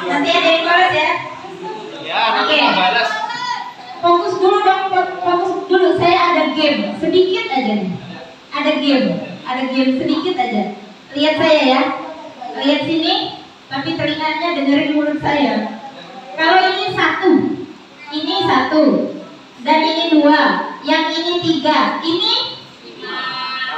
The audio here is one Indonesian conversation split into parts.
Nanti ada yang balas ya? Ya, nanti mau balas. Fokus dulu dong, fokus dulu. Saya ada game, sedikit aja nih. Ada game sedikit aja. Lihat saya ya, lihat sini. Tapi telinganya dengerin mulut saya. Kalau ini satu, dan ini 2, yang ini 3, ini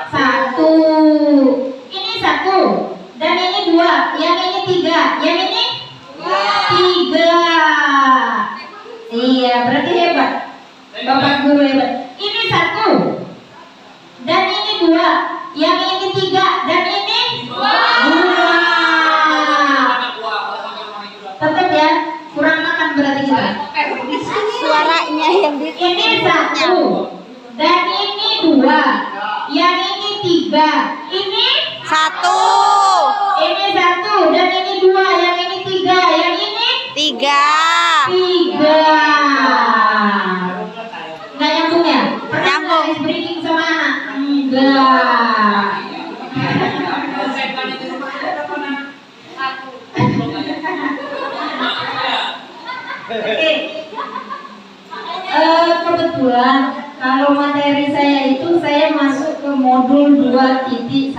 1, ini 1, dan ini 2, yang ini 3, yang ini 3. Iya, berarti hebat. Bapak guru hebat. Ini 1, dan ini 2, yang ini 3, dan ini 2. Tetap ya, kurang makan berarti kita. Suaranya yang Ini 1, dan ini 2, yang ini 3, ini 1, ini 1, dan ini 2, yang ini 3, yang ini 3. 3. Nggak nyambung ya? Pernah Nyambung. ice breaking sama anak? Enggak. Oke. Kebetulan kalau materi saya itu saya masuk ke modul 2.1.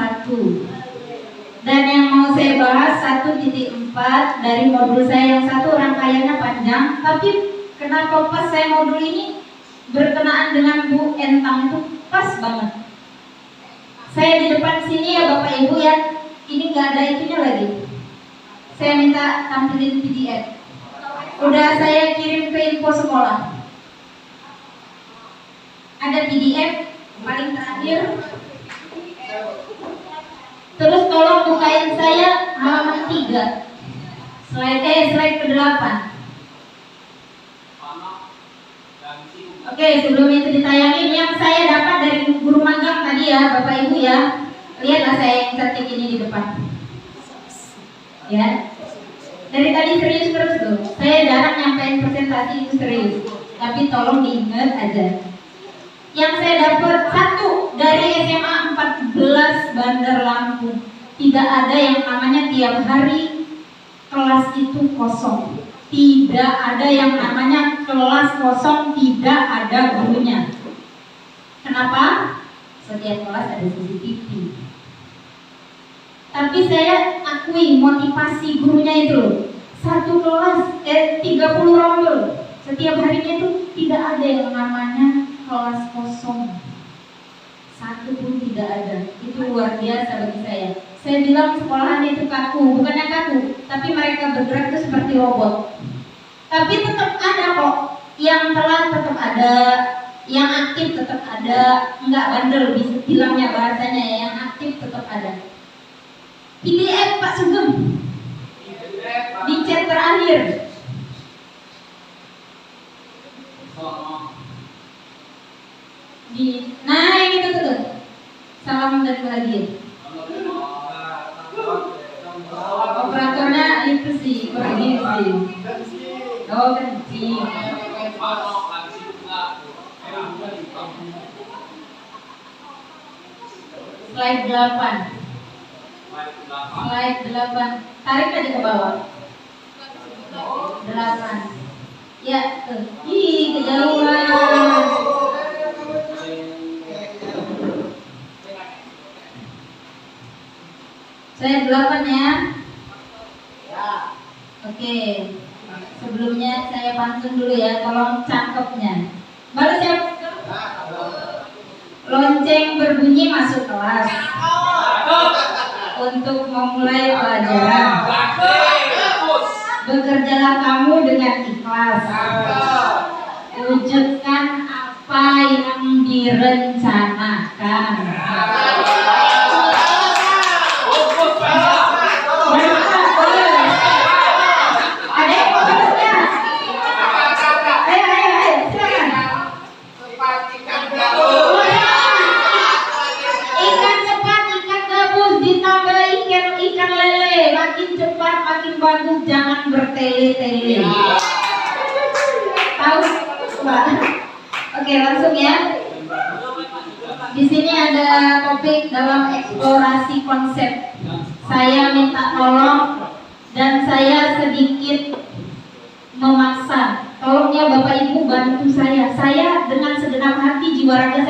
Dan yang mau saya bahas 1.4 dari modul saya yang satu rangkaiannya panjang, tapi kenapa pas saya modul ini berkenaan dengan Bu Entang itu pas banget. Saya di depan sini ya Bapak Ibu ya, ini nggak ada itunya lagi. Saya minta tampilin PDF. Udah saya kirim ke info sekolah. Ada PDF paling terakhir. Terus tolong bukain saya halaman 3. Slide ke-8. Oke, sebelum itu ditayangin yang saya dapat dari guru magang tadi ya, Bapak Ibu ya. Lihatlah saya yang cantik ini di depan. Ya. Dari tadi serius terus tuh. Saya jarang nyampein presentasi itu serius. Tapi tolong diingat aja. Yang saya dapat 1 dari SMA 14 Bandar Lampung. Tidak ada yang namanya tiap hari kelas itu kosong. Tidak ada yang namanya kelas kosong, tidak ada gurunya. Kenapa? Setiap kelas ada CCTV. Tapi saya akui motivasi gurunya itu 1 kelas 30 rombel. Setiap harinya itu tidak ada yang namanya kelas kosong. 1 pun tidak ada. Itu luar biasa bagi saya. Saya bilang sekolahan itu kaku, bukannya kaku, tapi mereka bergerak itu seperti robot. Tapi tetap ada kok, yang telat tetap ada, yang aktif tetap ada, enggak bandel bilangnya bahasanya ya, yang aktif tetap ada. PDF Pak Sugeng di chat terakhir. Nah yang itu tuh, salam dari bahagia. Operatornya 5 itu sih, kurang ini sih. Oh, kencing. Slide 8. Slide 8. Tarik aja ke bawah. 8. Ya, tuh. Ih, kejauhan. Slide 8 ya. Oke. Sebelumnya saya pantun dulu ya, tolong cakepnya. Baru siap? Lonceng berbunyi masuk kelas untuk memulai pelajaran. Bekerjalah kamu dengan ikhlas. Wujudkan apa yang direncanakan. Makin bagus, jangan bertele-tele. Tahu, Mbak? Oke, langsung ya. Di sini ada topik dalam eksplorasi konsep. Saya minta tolong dan saya sedikit memaksa. Tolongnya Bapak Ibu bantu saya. Saya dengan segenap hati jiwa raga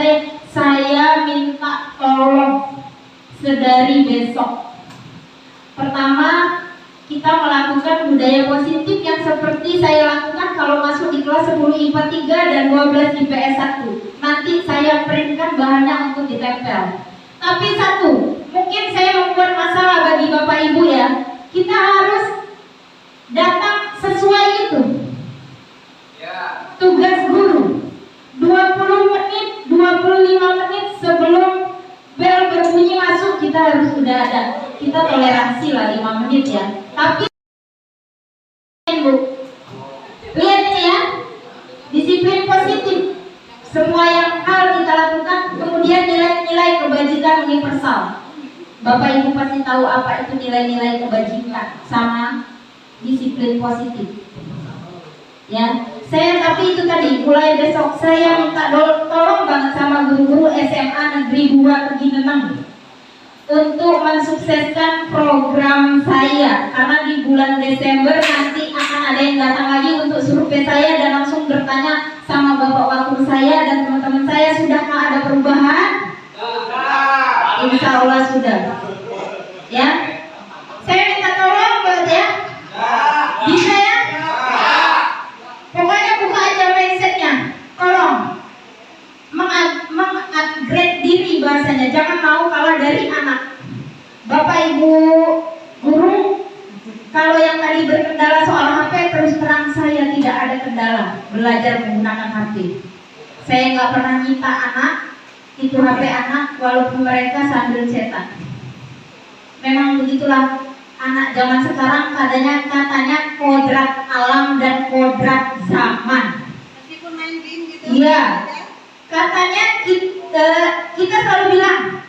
saya minta tolong sedari besok. Pertama, kita melakukan budaya positif yang seperti saya lakukan kalau masuk di kelas 10 IPA 3 dan 12 IPS 1. Nanti saya printkan bahannya untuk ditempel. Tapi satu, mungkin saya membuat masalah bagi Bapak Ibu ya. Kita harus datang sesuai itu. Tugas guru 20 menit, 25 menit sebelum bel berbunyi masuk kita harus sudah ada. Kita toleransi lah 5 menit ya. Tapi Bu, lihat ini ya, disiplin positif. Semua yang hal kita lakukan, kemudian nilai-nilai kebajikan universal. Bapak Ibu pasti tahu apa itu nilai-nilai kebajikan sama disiplin positif. Ya, tapi itu tadi mulai besok saya minta tolong banget sama guru-guru SMA Negeri 2 Tegineneng untuk mensukseskan program saya, karena di bulan Desember nanti akan ada yang datang lagi untuk survei saya dan langsung bertanya sama bapak wakil saya dan teman-teman saya, sudahkah ada perubahan? Insya Allah sudah. Ya, saya minta tolong banget ya. Bisa ya? Pokoknya buka aja mindsetnya. Tolong mengupgrade diri bahasanya. Jangan mau kalah dari anak. Bapak Ibu guru, kalau yang tadi berkendala soal HP, terus terang saya tidak ada kendala belajar menggunakan HP. Saya nggak pernah minta anak itu HP anak, walaupun mereka sambil cetak. Memang begitulah anak zaman sekarang, katanya kodrat alam dan kodrat zaman. Meskipun main game gitu. Iya. Katanya kita selalu bilang,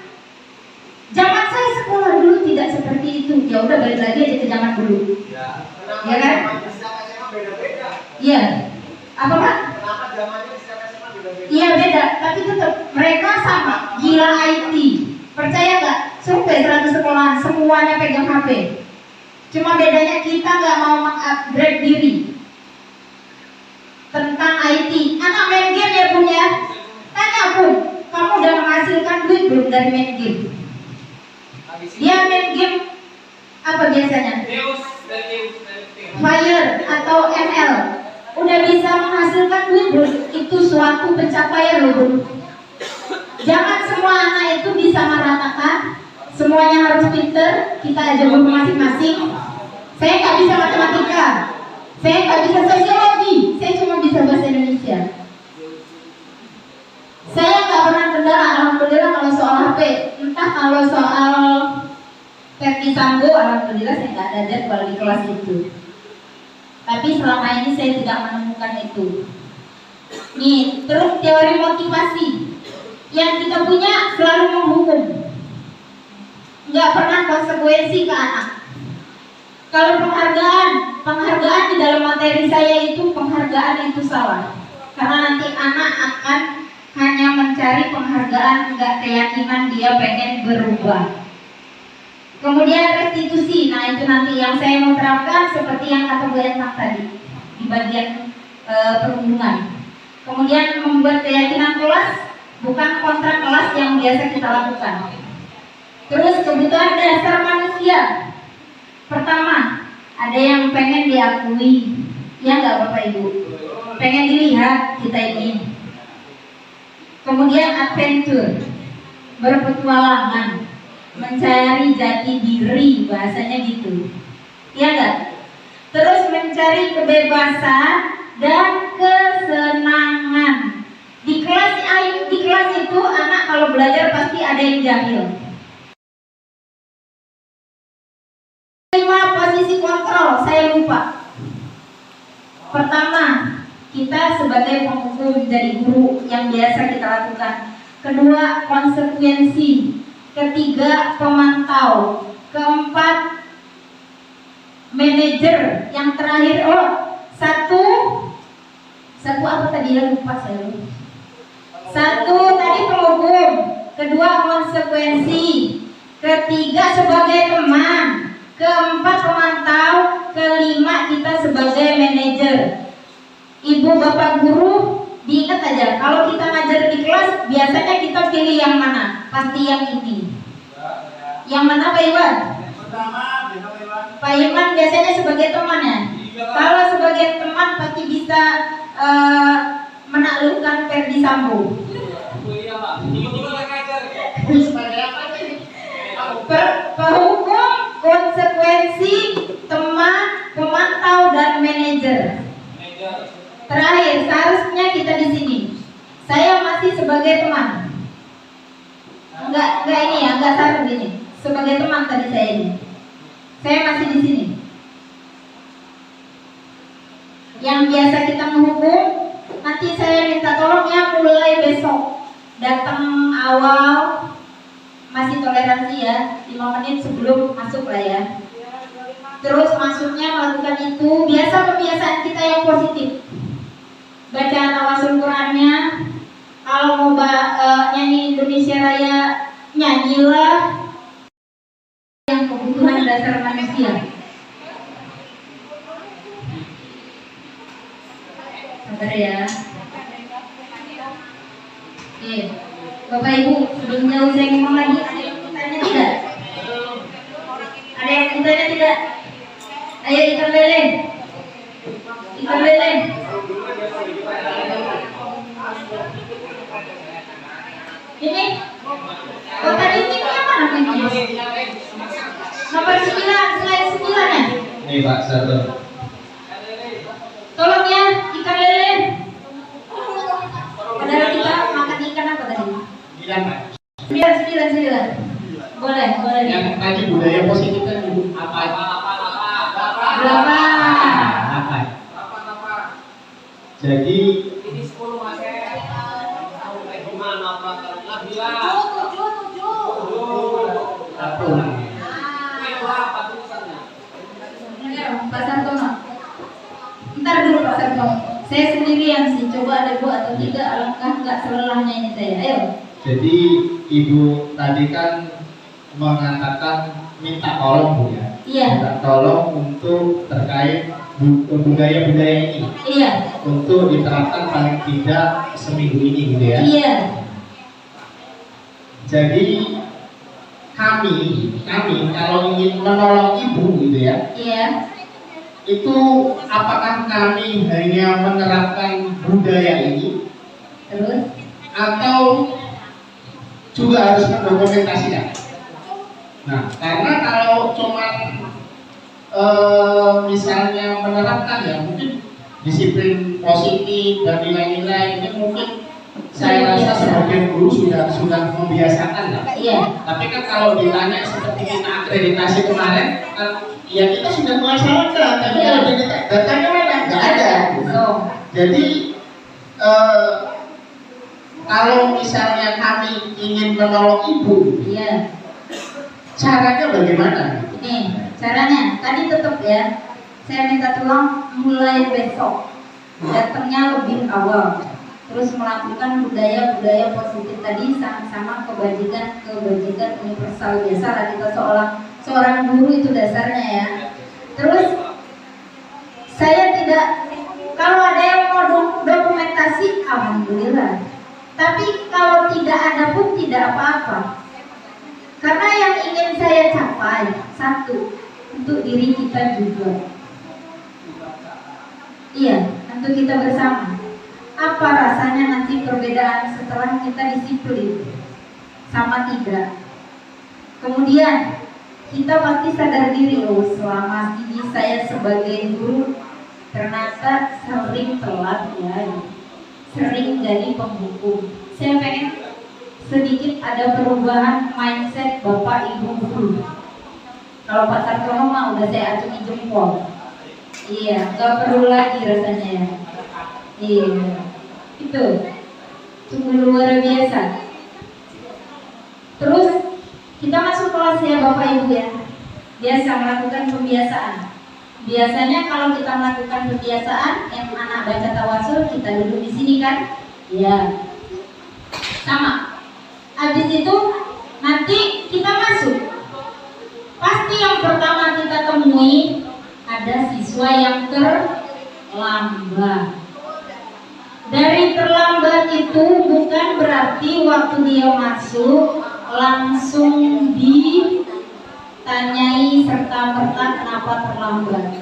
zaman saya sekolah dulu tidak seperti itu. Ya udah, balik lagi aja ke zaman dulu. Ya kan? Iya. Apa Pak? Kenapa zamannya setiap SMA beda-beda? Iya beda, tapi tetap mereka sama, gila IT. Percaya nggak? Survei 100 sekolah semuanya pegang HP. Cuma bedanya kita nggak mau mengupgrade diri tentang IT. Anak main game ya Bun ya? Tanya Bun, kamu udah menghasilkan duit belum dari main game? Dia main game apa biasanya? Fire atau ML. Udah bisa menghasilkan duit belum? Itu suatu pencapaian loh Bun. Jangan semua anak itu disamaratakan. Semuanya harus pinter. Kita aja guru masing-masing. Saya nggak bisa matematika, saya nggak bisa sosiologi, saya cuma bisa bahasa Indonesia. Saya nggak pernah kendala, alhamdulillah kalau soal HP. Entah kalau soal Verdi Sambo, alhamdulillah saya nggak ada jadwal di kelas itu. Tapi selama ini saya tidak menemukan itu. Nih, terus teori motivasi yang kita punya selalu menghukum, nggak pernah konsekuensi ke anak. Kalau penghargaan di dalam materi saya itu penghargaan itu salah. Karena nanti anak akan hanya mencari penghargaan, nggak keyakinan dia pengen berubah. Kemudian restitusi, nah itu nanti yang saya mau terapkan seperti yang kata Bu Entang tadi di bagian perundungan. Kemudian membuat keyakinan kelas, bukan kontrak kelas yang biasa kita lakukan. Terus kebutuhan dasar manusia. Pertama, ada yang pengen diakui, ya nggak Bapak Ibu? Pengen dilihat kita ini. Kemudian adventure, berpetualangan, mencari jati diri, bahasanya gitu, ya nggak? Terus mencari kebebasan dan kesenangan. Di kelas itu anak kalau belajar pasti ada yang jahil. 5 posisi kontrol, saya lupa. Pertama, kita sebagai penghukum jadi guru yang biasa kita lakukan. Kedua, konsekuensi. Ketiga, pemantau. Keempat, manajer. Yang terakhir, satu apa tadi ya, lupa saya. Satu tadi penghukum, kedua konsekuensi, ketiga sebagai teman, keempat pemantau, kelima kita sebagai manajer. Ibu bapak guru, diingat aja, kalau kita ngajar di kelas biasanya kita pilih yang mana? Pasti yang ini. Yang mana Pak Iwan? Pak Iwan biasanya sebagai teman ya. Kalau sebagai teman pasti bisa menaklukkan Ferdi Sambo. Penghukum, konsekuensi, teman, pemantau dan manajer. Terakhir, seharusnya kita di sini. Saya masih sebagai teman. Enggak ini ya, enggak satu ini. Sebagai teman tadi saya ini. Saya masih di sini. Yang biasa kita menghukum, nanti saya minta tolong ya mulai besok datang awal, masih toleransi ya, 5 menit sebelum masuk lah ya. Terus masuknya melakukan itu, biasa kebiasaan kita yang positif. Baca tawasul Qurannya, kalau mau nyanyi Indonesia Raya, nyanyilah yang kebutuhan dasar manusia. Sabar ya. Oke, Bapak Ibu, sebelum jauh saya ngomong lagi, ada yang bertanya tidak? Ada yang bertanya tidak? Ayo ikan lele. Ikan lele. Ini? Oh tadi timnya mana timnya? Nomor 9, slide 9 ya? Ini Pak, satu. Tolong ya, ikan lele. Padahal kita makan ikan apa tadi? 9 Pak. 9. Boleh. Yang tadi budaya positif kan apa? 8. Jadi Ini 10 Mas. Gimana Pak? Bilang. 7. Pak Sartono. Ntar dulu Pak Sartono. Saya sendirian sih, coba ada 2 atau 3, alangkah nggak selelahnya ini saya. Ayo. Jadi Ibu tadi kan mengatakan minta tolong Bu ya. Iya. Minta tolong untuk terkait budaya-budaya ini. Iya. Untuk diterapkan paling tidak seminggu ini gitu ya. Iya. Jadi kami kalau ingin menolong Ibu gitu ya. Iya. Itu apakah kami hanya menerapkan budaya ini Terus? atau juga harus mendokumentasikan? Nah, karena kalau cuma misalnya menerapkan ya mungkin disiplin positif dan nilai-nilai ini mungkin saya rasa sebagian guru sudah membiasakan lah. Iya. Tapi kan kalau ditanya seperti kita akreditasi kemarin, kan ya kita sudah melaksanakan, tapi kalau datanya mana? Nggak ada. Jadi kalau misalnya kami ingin menolong Ibu, Iya. caranya bagaimana? Nih, caranya tadi tetap ya. Saya minta tolong mulai besok datangnya lebih awal. Terus melakukan budaya-budaya positif tadi sama-sama kebajikan universal. Biasalah kita seorang guru itu dasarnya ya. Terus saya tidak, kalau ada yang mau dokumentasi alhamdulillah. Tapi kalau tidak ada pun tidak apa-apa. Karena yang ingin saya capai satu untuk diri kita juga. Iya, untuk kita bersama. Apa rasanya nanti perbedaan setelah kita disiplin sama tidak? Kemudian kita pasti sadar diri, oh selama ini saya sebagai guru ternyata sering telat ya, sering jadi penghukum. Saya pengen sedikit ada perubahan mindset Bapak Ibu guru. Kalau Pak Sartono mah udah saya acungi jempol. Iya, nggak perlu lagi rasanya ya. Iya, itu sungguh luar biasa. Terus kita masuk kelas ya Bapak Ibu ya. Biasa melakukan pembiasaan. Biasanya kalau kita melakukan pembiasaan, yang anak baca tawasul kita duduk di sini kan? Ya, sama. Habis itu nanti kita masuk. Pasti yang pertama kita temui ada siswa yang terlambat. Dari terlambat itu bukan berarti waktu dia masuk langsung ditanyai serta-merta kenapa terlambat.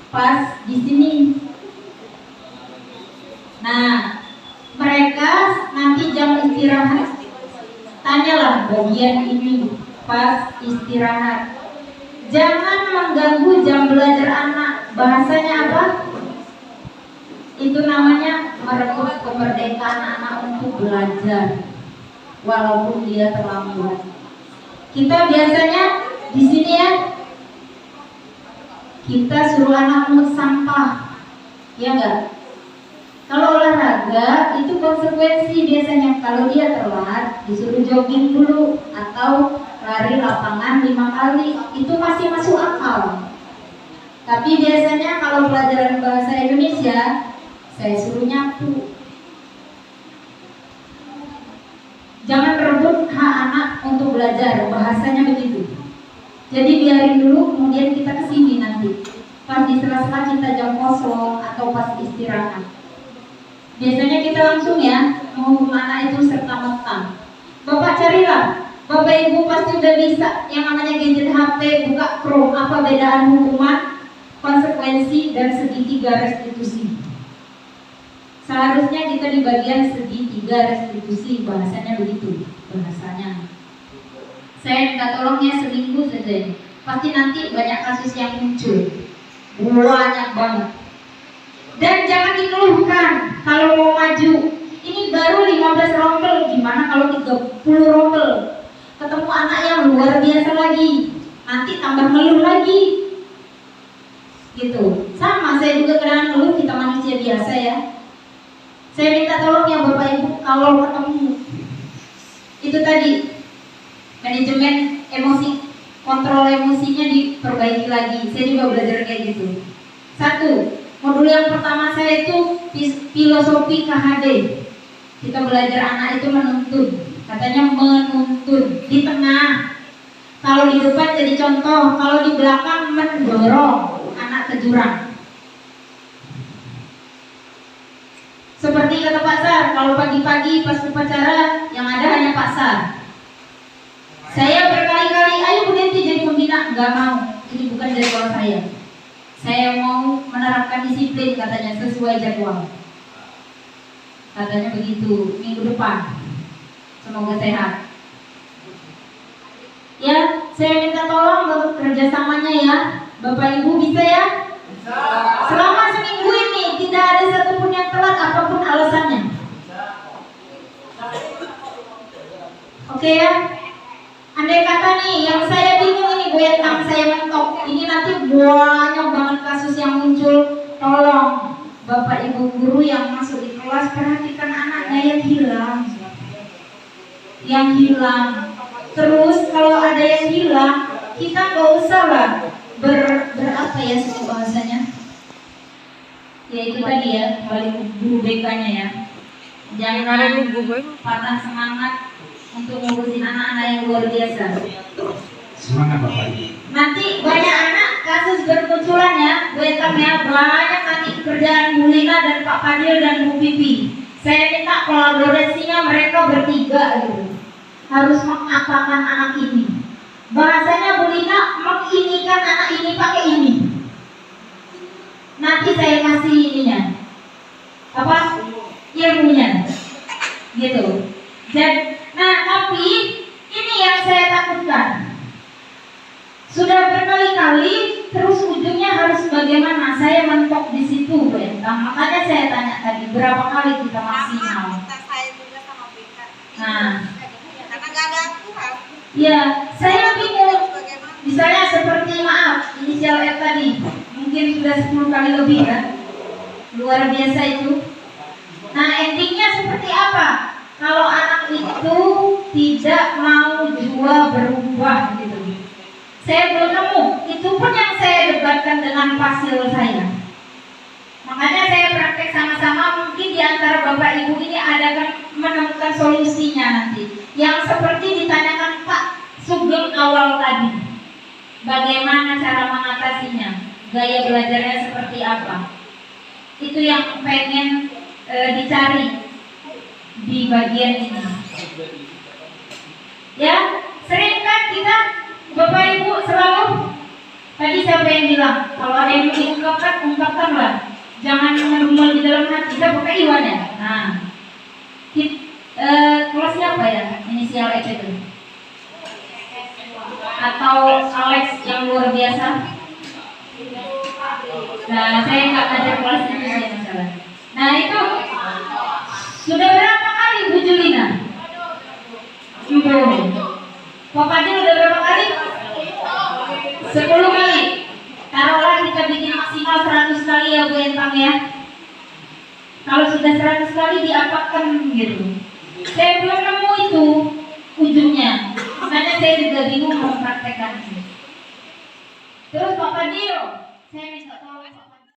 Pas di sini. Nah, mereka nanti jam istirahat tanyalah bagian ini pas istirahat. Jangan mengganggu jam belajar anak. Bahasanya apa? Itu namanya merebut kemerdekaan anak untuk belajar walaupun dia terlambat. Kita biasanya di sini ya, kita suruh anak mungut sampah, ya enggak? Kalau olahraga itu konsekuensi biasanya. Kalau dia telat disuruh jogging dulu atau lari lapangan 5 kali, itu masih masuk akal. Tapi biasanya kalau pelajaran bahasa Indonesia saya suruh nyapu. Jangan rebut hak anak untuk belajar, bahasanya begitu. Jadi biarin dulu, kemudian kita kesini nanti. Pas di sela-sela kita jam kosong atau pas istirahat. Biasanya kita langsung ya menghukum anak itu serta-merta. Bapak carilah, Bapak Ibu pasti udah bisa yang namanya gadget HP, buka Chrome. Apa bedaan hukuman, konsekuensi, dan segitiga restitusi? Seharusnya kita di bagian segitiga restitusi, bahasanya begitu bahasanya. Saya minta tolongnya seminggu saja. Pasti nanti banyak kasus yang muncul, banyak banget. Dan jangan dikeluhkan kalau mau maju. Ini baru 15 rombel, gimana kalau 30 rombel? Ketemu anak yang luar biasa lagi, nanti tambah ngeluh lagi. Gitu. Sama, saya juga kadang ngeluh, kita manusia biasa ya. Saya minta tolong ya Bapak Ibu, kalau ketemu itu tadi manajemen emosi, kontrol emosinya diperbaiki lagi. Saya juga belajar kayak gitu. 1, modul yang pertama saya itu filosofi KHD. Kita belajar anak itu menuntun, katanya menuntun di tengah. Kalau di depan jadi contoh, kalau di belakang mendorong anak ke jurang. Seperti kata Pak Sar, kalau pagi-pagi pas upacara yang ada hanya Pak Sar. Saya berkali-kali, ayo Bu Denti jadi pembina, nggak mau. Ini bukan jadwal saya. Saya mau menerapkan disiplin, katanya sesuai jadwal. Katanya begitu, minggu depan. Semoga sehat. Ya, saya minta tolong kerjasamanya ya, Bapak Ibu bisa ya? Selama seminggu ini tidak ada satupun yang telat apapun alasannya. Oke ya? Andai kata nih, yang saya bingung ini Vietnam saya mentok, ini nanti banyak banget kasus yang muncul. Tolong Bapak Ibu guru yang masuk di kelas perhatikan anaknya yang hilang. Yang hilang. Terus kalau ada yang hilang, kita nggak usah lah berapa ya sih bahasanya? Ya itu tadi ya, balik guru BK-nya ya. Jangan patah semangat untuk ngurusin anak-anak yang luar biasa. Semangat Bapak Ibu. Nanti banyak anak kasus bermunculan ya, ya banyak nanti kerjaan Bu Lina dan Pak Fadil dan Bu Pipi. Saya minta kolaborasinya mereka bertiga gitu. Harus mengapakan anak ini. Bahasanya Bu Lina menginikan anak ini pakai ini. Nanti saya kasih ininya. Apa? Ilmunya. Gitu. Nah, tapi ini yang saya takutkan. Sudah berkali-kali, terus ujungnya harus bagaimana? Saya mentok di situ, makanya saya tanya tadi berapa kali kita maksimal. Saya juga sama BK. Nah, Karena nggak ada aturan. ya saya bingung. Bagaimana? Misalnya seperti maaf, inisial F tadi, mungkin sudah 10 kali lebih kan? Luar biasa itu. Nah, endingnya seperti apa? Kalau anak itu tidak mau jua berubah gitu. Saya belum nemu, itu pun yang saya debatkan dengan pasil saya. Makanya saya praktek sama-sama, mungkin di antara Bapak Ibu ini ada kan menemukan solusinya nanti. Yang seperti ditanyakan Pak Sugeng awal tadi. Bagaimana cara mengatasinya? Gaya belajarnya seperti apa? Itu yang pengen dicari di bagian ini. Ya, sering kan kita Bapak Ibu selalu tadi siapa yang bilang kalau ada yang diungkapkan, ungkapkanlah. Jangan mengumul di dalam hati. Kita pakai Iwan ya. Nah, kelas siapa ya inisial X itu? Atau Alex yang luar biasa? Nah, saya nggak ngajar kelas ini ya masalah. Nah itu sudah berapa kali Bu Julina? 10. Pak Fadil udah berapa kali? 10 kali. Taruhlah kita bikin maksimal 100 kali ya Bu Entang ya. Kalau sudah 100 kali diapakan gitu. Saya belum nemu itu ujungnya. Makanya saya juga bingung mempraktekannya. Terus Pak Fadil, saya minta tolong Pak Fadil.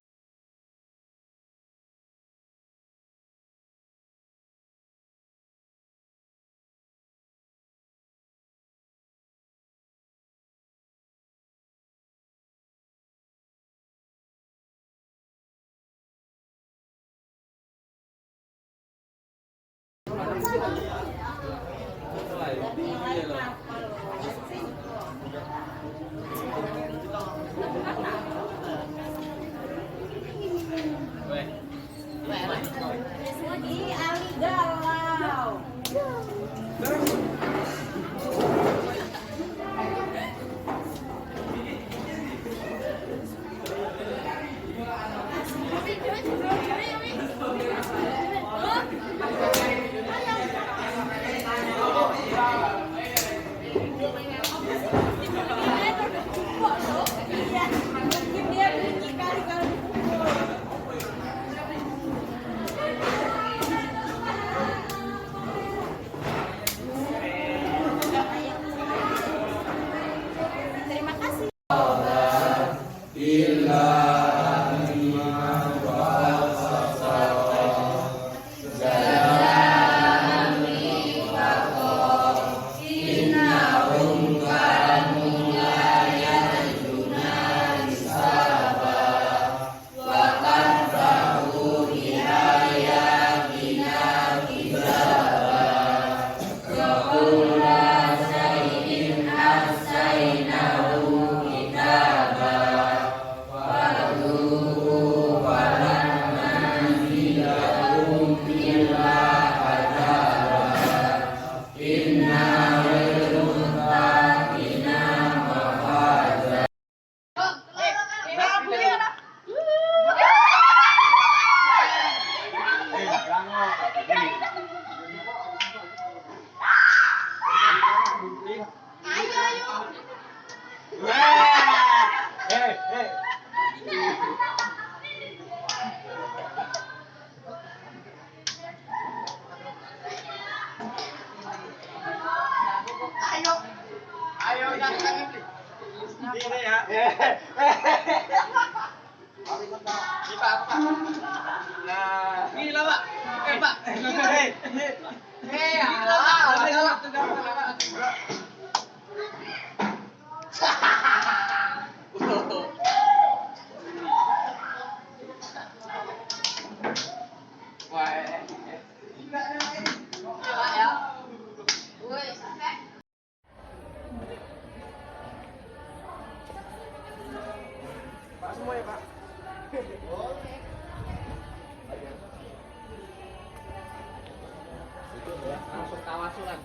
Masuk tawasulan.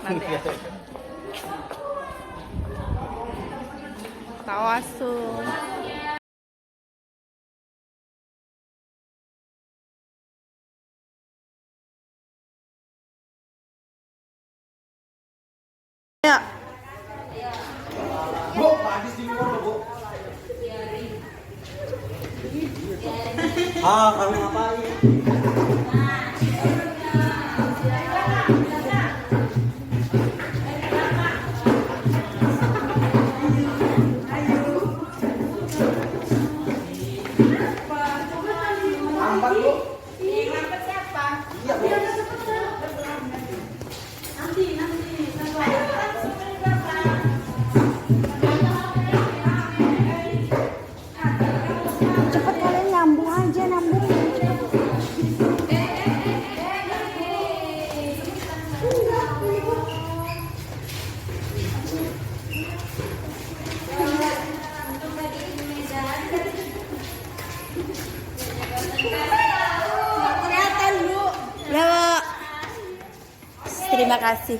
Nanti ya. Tawasul. Ayo. Bu, Pak Adis di luar Bu. Kamu ngapain? Lambat Bu. Yang lambat siapa? Iya Bu. Cepet kalian nyambung aja nyambung. Kelihatan Bu. Ya, terima kasih.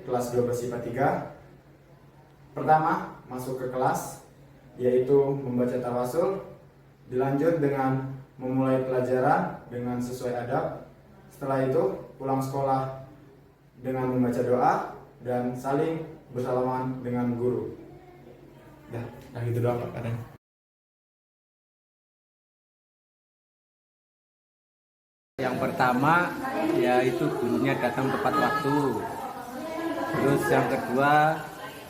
Kelas 12 IPA 3. Pertama, masuk ke kelas, yaitu membaca tawasul. Dilanjut dengan memulai pelajaran dengan sesuai adab. Setelah itu, pulang sekolah dengan membaca doa dan saling bersalaman dengan guru. Nah gitu doang Pak kadang. Yang pertama yaitu gurunya datang tepat waktu. Terus yang kedua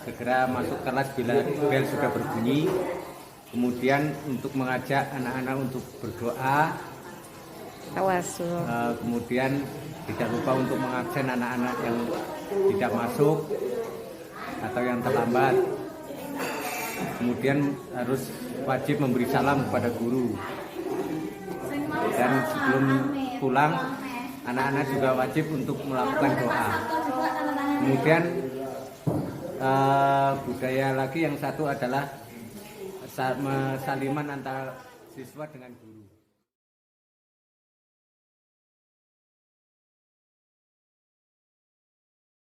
segera masuk kelas bila bel sudah berbunyi. Kemudian untuk mengajak anak-anak untuk berdoa. Tawasul. Kemudian tidak lupa untuk mengabsen anak-anak yang tidak masuk atau yang terlambat. Kemudian harus wajib memberi salam kepada guru. Dan sebelum pulang, anak-anak juga wajib untuk melakukan doa. Kemudian budaya lagi yang satu adalah saliman antara siswa dengan guru.